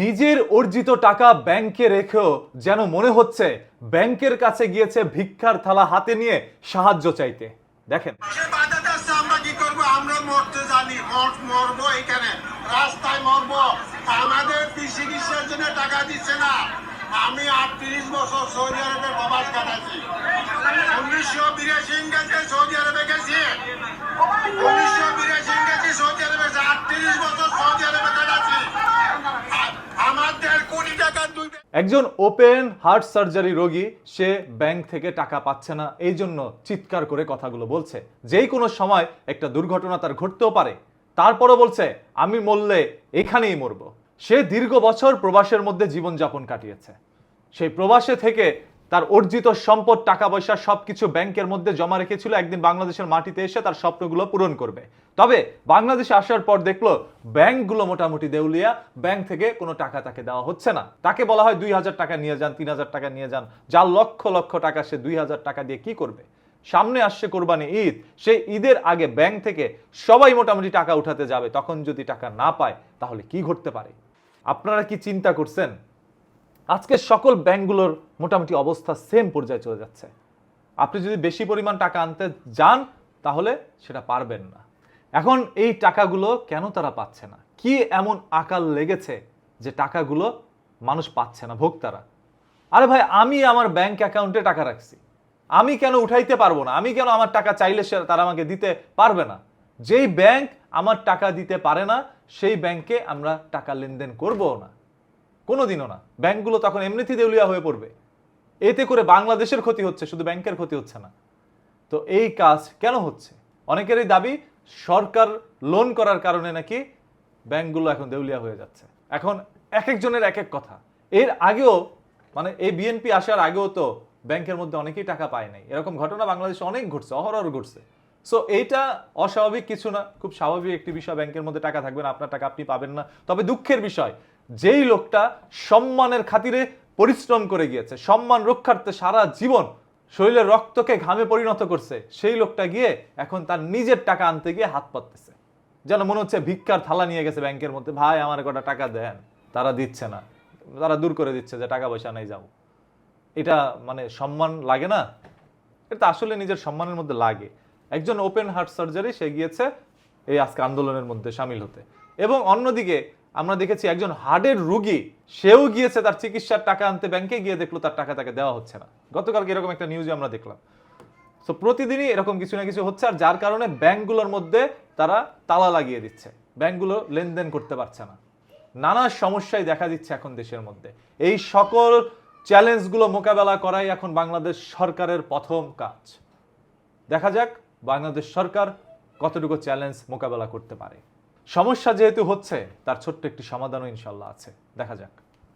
নিজের অর্জিত টাকা ব্যাংকে রেখেও যেন মনে হচ্ছে ব্যাংকের কাছে গিয়েছে ভিক্ষার থালা হাতে নিয়ে সাহায্য চাইতে। দেখেন, আমরা কি করবো? আমরা মরতে জানি, মরবো, এখানে রাস্তায় মরবো। আমাদের চিকিৎসার জন্য টাকা দিচ্ছে না। আমি 38 বছর সৌদি আরবে প্রবাস কাটাচ্ছি। 1982 ইংরেজে সৌদি আরবে গেছি, 1982 গেছি সৌদি আরবে, 38 বছর সৌদি আরবে কাটাচ্ছি। আমার 1.5 কোটি টাকা একজন ওপেন হার্ট সার্জারি রোগী, সে ব্যাংক থেকে টাকা পাচ্ছে না, এই জন্য চিৎকার করে কথাগুলো বলছে। যেই কোনো সময় একটা দুর্ঘটনা তার ঘটতেও পারে, তারপরও বলছে আমি মরলে এখানেই মরবো। সে দীর্ঘ বছর প্রবাসের মধ্যে জীবনযাপন কাটিয়েছে। সেই প্রবাসে থেকে তার অর্জিত সম্পদ, টাকা পয়সা সবকিছু ব্যাংকের মধ্যে জমা রেখেছিল, একদিন বাংলাদেশের মাটিতে এসে তার স্বপ্নগুলো পূরণ করবে। তবে বাংলাদেশে আসার পর দেখলো ব্যাংকগুলো মোটামুটি দেউলিয়া, ব্যাংক থেকে কোনো টাকা তাকে দেওয়া হচ্ছে না। তাকে বলা হয় 2000 টাকা নিয়ে যান, 3000 টাকা নিয়ে যান। যার লক্ষ লক্ষ টাকা, সে 2000 টাকা দিয়ে কি করবে? সামনে আসছে কোরবানি ঈদ, সেই ঈদের আগে ব্যাংক থেকে সবাই মোটামুটি টাকা উঠাতে যাবে, তখন যদি টাকা না পায় তাহলে কি ঘটতে পারে? আপনারা কি চিন্তা করছেন? আজকে সকল ব্যাংকগুলোর মোটামুটি অবস্থা সেম পর্যায়ে চলে যাচ্ছে। আপনি যদি বেশি পরিমাণ টাকা আনতে যান তাহলে সেটা পারবেন না। এখন এই টাকাগুলো কেন তারা পাচ্ছে না? কি এমন আকাল লেগেছে যে টাকাগুলো মানুষ পাচ্ছে না, ভোক্তারা? আরে ভাই, আমি আমার ব্যাংক অ্যাকাউন্টে টাকা রাখছি, আমি কেন উঠাইতে পারবো না? আমি কেন আমার টাকা চাইলে তারা আমাকে দিতে পারবে না? যেই ব্যাংক আমার টাকা দিতে পারে না সেই ব্যাংকে আমরা টাকা লেনদেন করবো না, কোনোদিনও না। ব্যাংকগুলো তখন এমনিতেই দেউলিয়া হয়ে পড়বে। এতে করে বাংলাদেশের ক্ষতি হচ্ছে, শুধু ব্যাংকের ক্ষতি হচ্ছে না। তো এই কাজ কেন হচ্ছে? অনেকেরই দাবি সরকার লোন করার কারণে নাকি ব্যাংকগুলো এখন দেউলিয়া হয়ে যাচ্ছে। এখন এক একজনের এক এক কথা। এর আগেও, মানে এই বিএনপি আসার আগেও তো ব্যাংকের মধ্যে অনেকেই টাকা পায় নাই। এরকম ঘটনা বাংলাদেশে অনেক ঘটছে, অহরহ ঘটছে। সো এইটা অস্বাভাবিক কিছু না, খুব স্বাভাবিক একটি বিষয়। ব্যাংকের মধ্যে টাকা থাকবে না, আপনার টাকা আপনি পাবেন না। তবে দুঃখের বিষয়, যেই লোকটা সম্মানের খাতিরে পরিশ্রম করে গিয়েছে, সম্মান রক্ষার্থে সারা জীবন শরীরের রক্তকে ঘামে পরিণত করছে, সেই লোকটা গিয়ে এখন তার নিজের টাকা আনতে গিয়ে হাত পাততেছে, যেন মনে হচ্ছে ভিক্ষার থালা নিয়ে গেছে ব্যাংকের মধ্যে। ভাই, আমার কটা টাকা দেন। তারা দিচ্ছে না, তারা দূর করে দিচ্ছে যে টাকা পয়সা নেই, যাও। এটা মানে সম্মান লাগে না? এটা আসলে নিজের সম্মানের মধ্যে লাগে। একজন ওপেন হার্ট সার্জারি, সে গিয়েছে এই আজকে আন্দোলনের মধ্যে সামিল হতে। এবং অন্যদিকে আমরা দেখেছি একজন হার্টের রোগী, সেও গিয়েছে তার চিকিৎসার টাকা আনতে ব্যাংকে, গিয়ে দেখলো তার টাকা তাকে দেওয়া হচ্ছে না। গতকালকে এরকম একটা নিউজে আমরা দেখলাম। তো প্রতিদিনই এরকম কিছু না কিছু হচ্ছে, আর যার কারণে ব্যাংকগুলোর মধ্যে তারা তালা লাগিয়ে দিচ্ছে, ব্যাংকগুলো লেনদেন করতে পারছে না। নানা সমস্যাই দেখা দিচ্ছে এখন দেশের মধ্যে। এই সকল চ্যালেঞ্জগুলো মোকাবেলা করাই এখন বাংলাদেশ সরকারের প্রথম কাজ। দেখা যাক বাংলাদেশ সরকার কতটুকু চ্যালেঞ্জ মোকাবেলা করতে পারে। সমস্যা যেহেতু হচ্ছে, তার ছোট্ট একটি সমাধানও ইনশাল্লাহ আছে, দেখা যাক।